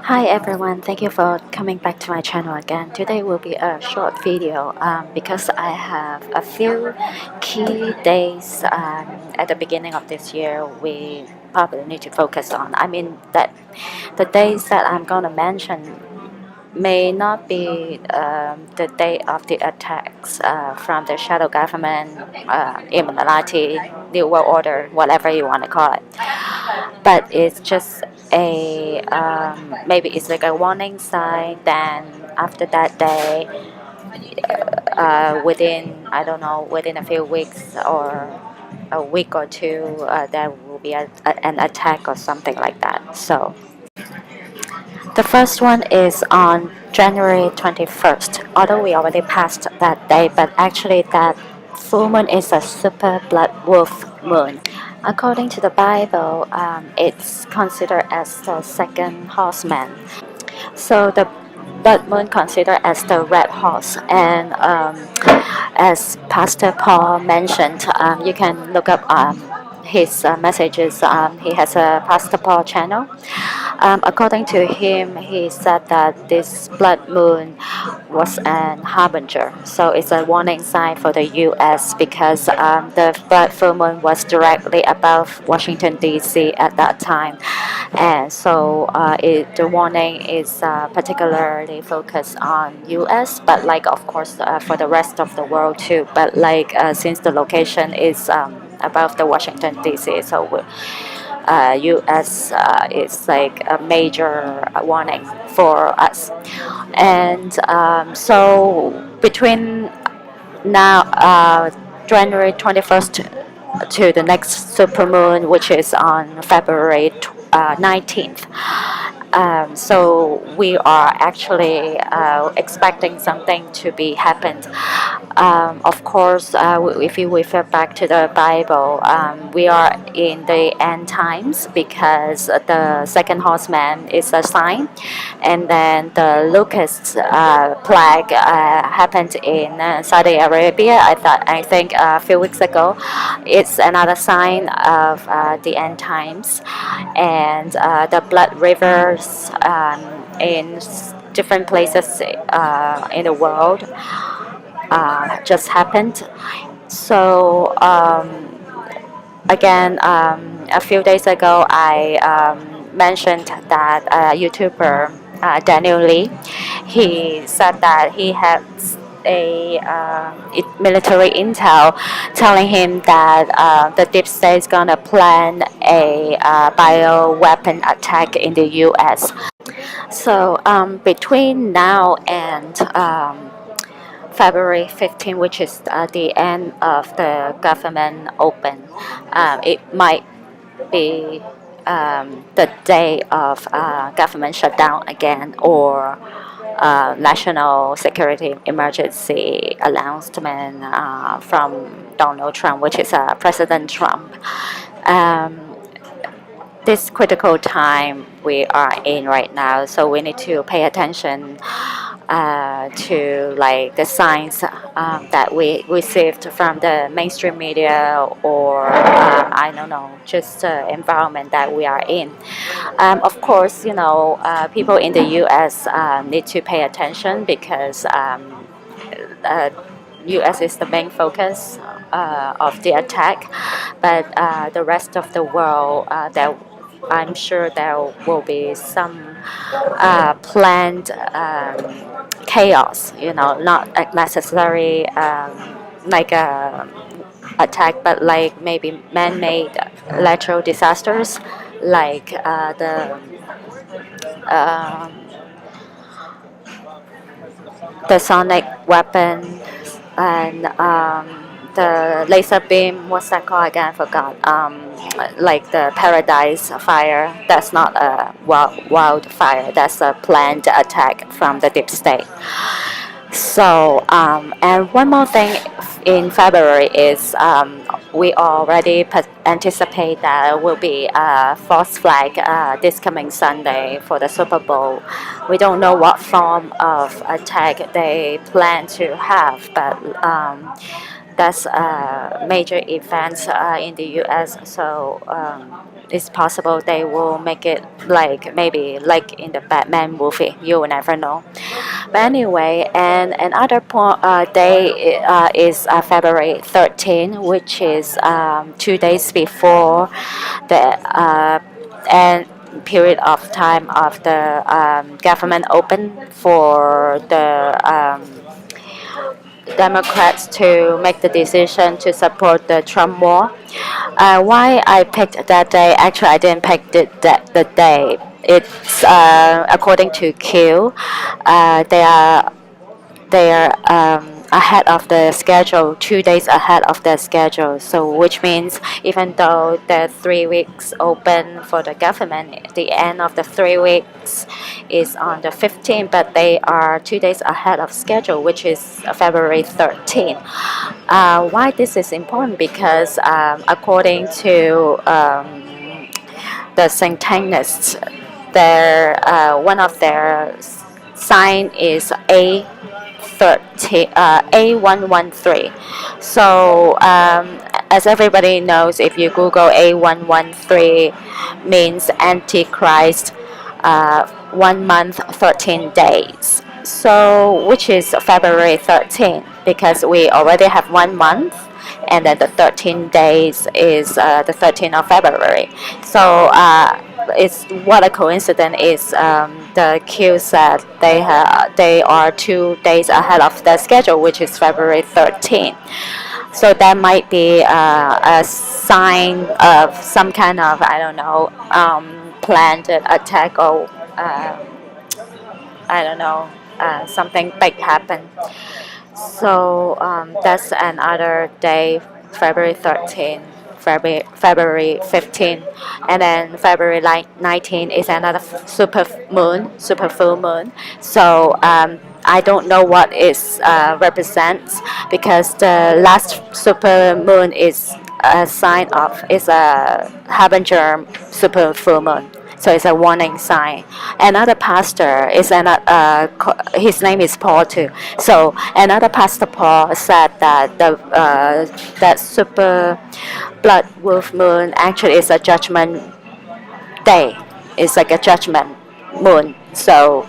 Hi everyone, thank you for coming back to my channel again. Today will be a short video because I have a few key days at the beginning of this year we probably need to focus on. I mean that the days that I'm going to mention may not be the day of the attacks from the shadow government, Illuminati, New World Order, whatever you want to call it, but it's just a maybe it's like a warning sign. Then after that day, within I don't know, within a few weeks or a week or two, there will be an attack or something like that. So the first one is on January 21st. Although we already passed that day, but actually that full moon is a super blood wolf moon. According to the Bible, it's considered as the second horseman. So the blood moon considered as the red horse, and as Pastor Paul mentioned, you can look up his messages. He has a Pastor Paul channel. According to him, he said that this blood moon was an harbinger. So it's a warning sign for the U.S. because the blood full moon was directly above Washington, D.C. at that time. And so the warning is particularly focused on U.S., but like of course for the rest of the world too. But like since the location is above the Washington, D.C., so U.S. Is like a major warning for us. And so between now, January 21st to the next supermoon, which is on February 19th. So we are actually expecting something to be happened. Of course, if you refer back to the Bible, we are in the end times because the second horseman is a sign, and then the locust plague happened in Saudi Arabia. I think a few weeks ago. It's another sign of the end times, and the blood rivers in different places in the world just happened. So again, a few days ago, I mentioned that YouTuber Daniel Lee, he said that he had a military intel telling him that the deep state is gonna plan a bio weapon attack in the U.S. So between now and February 15, which is the end of the government open, it might be the day of government shutdown again, or national security emergency announcement from Donald Trump, which is President Trump. Um, this critical time we are in right now, so we need to pay attention to like the signs that we received from the mainstream media, or I don't know, just the environment that we are in. Of course, people in the U.S. Need to pay attention because U.S. is the main focus of the attack, but the rest of the world, I'm sure there will be some planned chaos. Not necessarily like a attack, but like maybe man-made natural disasters, like um, the sonic weapon, and the laser beam. What's that called again? I forgot. Like the Paradise Fire. That's not a wildfire. That's a planned attack from the deep state. So, and one more thing in February is we already anticipate that there will be a false flag this coming Sunday for the Super Bowl. We don't know what form of attack they plan to have, but that's major events in the U.S. So it's possible they will make it like maybe like in the Batman movie. You will never know. But anyway, and another day is February 13, which is 2 days before the and period of time of the government open for the Democrats to make the decision to support the Trump war. Why I picked that day? Actually, I didn't pick the day. It's according to Q. They are ahead of the schedule, 2 days ahead of the schedule. So, which means even though the 3 weeks open for the government, the end of the 3 weeks is on the 15th, but they are 2 days ahead of schedule, which is February 13th. Why this is important? Because according to the Satanists, their one of their sign is A113. So as everybody knows, if you Google A113, means Antichrist, 1 month 13 days. So which is February 13, because we already have 1 month, and then the 13 days is the 13th of February. So it's what a coincidence is. The Q said they are 2 days ahead of the schedule, which is February 13. So that might be a sign of some kind of, I don't know, planned attack, or I don't know, something big happened. So that's another day, February 13, February 15, and then February 19 is another super full moon. So I don't know what it represents, because the last super moon is a sign of, is a harbinger super full moon. So it's a warning sign. Another pastor is his name is Paul too. So another pastor Paul said that that super blood wolf moon actually is a judgment day. It's like a judgment moon. So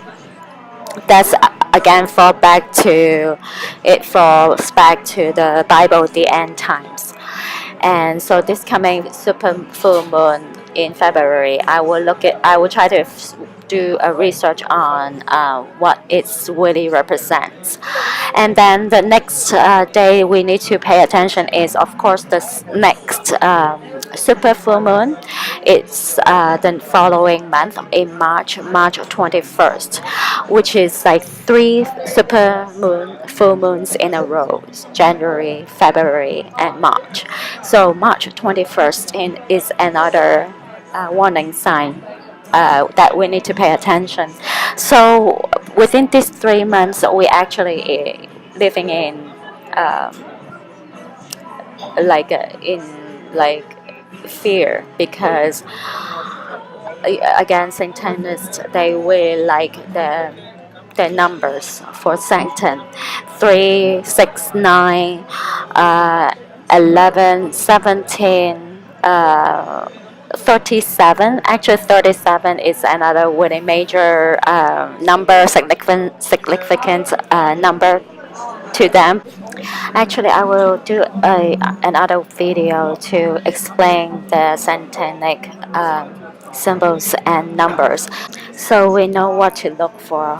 that's again falls back to the Bible, the end times. And so this coming super full moon in February, I will try to do a research on what it really represents. And then the next day we need to pay attention is, of course, the next super full moon. It's the following month in March 21st, which is like 3 full moons in a row: January, February, and March. So March 21st is another warning sign that we need to pay attention. So within these 3 months, we actually living in in like fear, because again, Satanists, they will like the numbers for Satan: 3, 6, 9, 11, 17, 37. Actually, 37 is another really major number, significant number to them. Actually, I will do another video to explain the satanic symbols and numbers, so we know what to look for.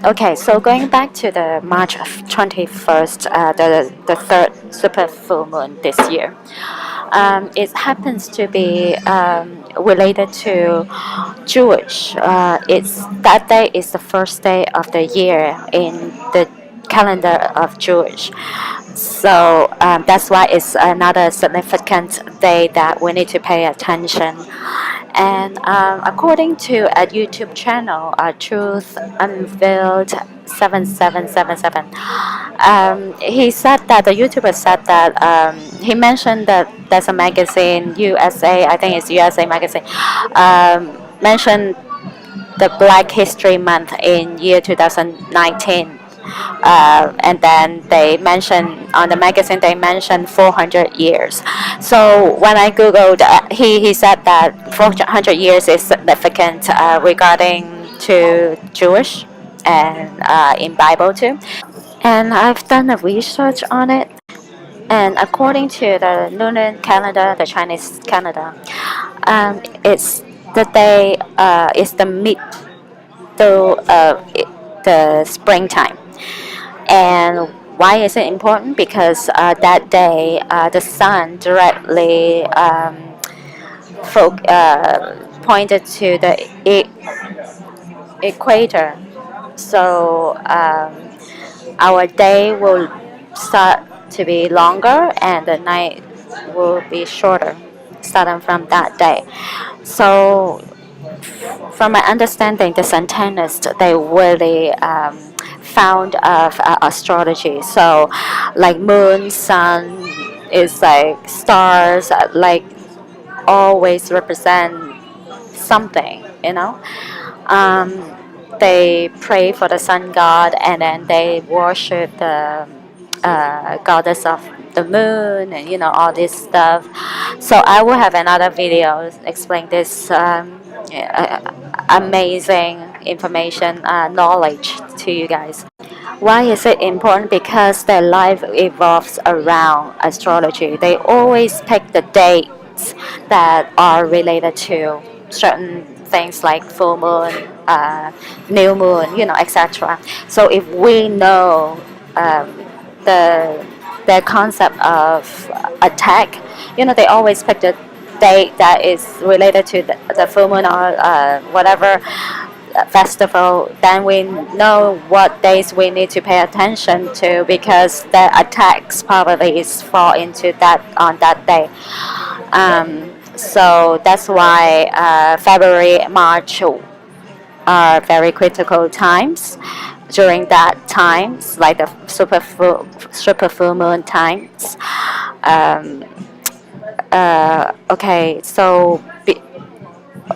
Okay, so going back to the March 21st, the third super full moon this year. It happens to be related to Jewish. It's that day is the first day of the year in the calendar of Jewish. So that's why it's another significant day that we need to pay attention. And according to a YouTube channel, Truth Unveiled 7777, he said that the YouTuber said that he mentioned that there's a magazine, USA, I think it's USA magazine, mentioned the Black History Month in year 2019. And then they mentioned on the magazine, they mentioned 400 years. So when I googled, he said that 400 years is significant regarding to Jewish and in Bible too. And I've done a research on it. And according to the lunar calendar, the Chinese calendar, it's the day is the middle of the springtime. And why is it important? Because that day the sun directly pointed to the equator. So our day will start to be longer and the night will be shorter starting from that day. So from my understanding, the Santanists, they really found of astrology. So like moon, sun is like stars, like always represent something, you know. Um, they pray for the sun god and then they worship the goddess of the moon and all this stuff. So I will have another video explain this amazing information knowledge to you guys. Why is it important? Because their life evolves around astrology. They always pick the dates that are related to certain things like full moon, new moon, etc. So if we know um, the concept of attack, they always pick the date that is related to the full moon or whatever festival, then we know what days we need to pay attention to because the attacks probably is fall into that on that day. So that's why February, March are very critical times. During that times, like the super full moon times. Um, okay, so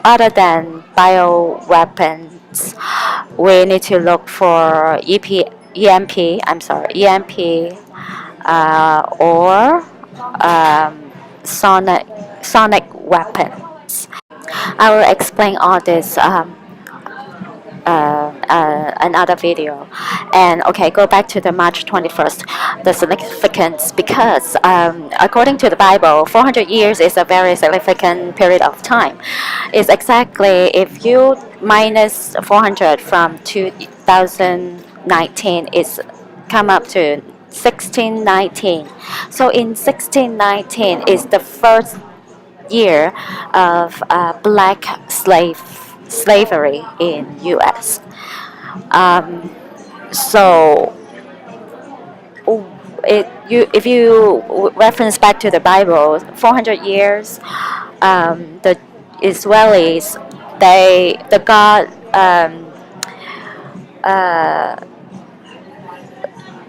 other than bioweapons, we need to look for EMP. I'm sorry, EMP or sonic weapons. I will explain all this another video. And okay, go back to the March 21st, the significance, because according to the Bible, 400 years is a very significant period of time. It's exactly, if you minus 400 from 2019, it's come up to 1619. So in 1619 is the first year of black slavery in U.S. Um, so if you reference back to the Bible, 400 years, the Israelis, the God uh,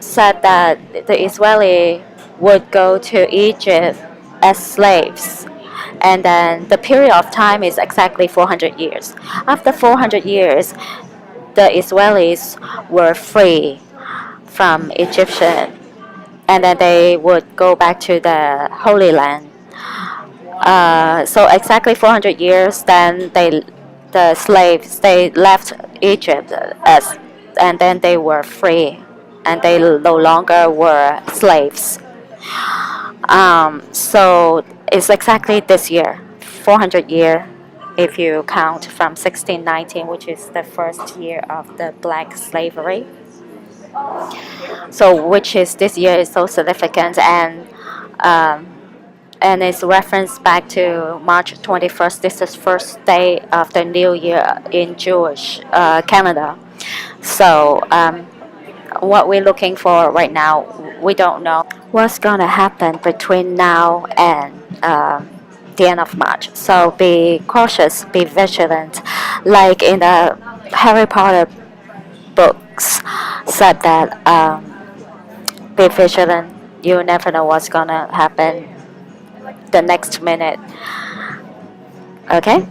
said that the Israeli would go to Egypt as slaves. And then the period of time is exactly 400 years. After 400 years, the Israelis were free from Egyptian, and then they would go back to the Holy Land. So exactly 400 years, then the slaves, they left Egypt and then they were free, and they no longer were slaves. So it's exactly this year, 400 year, if you count from 1619, which is the first year of the black slavery. So which is this year is so significant, um, and it's referenced back to March 21st. This is first day of the new year in Jewish Canada. So what we're looking for right now, we don't know what's gonna happen between now and the end of March. So be cautious, be vigilant. Like in the Harry Potter books said that be vigilant. You never know what's gonna happen the next minute. Okay?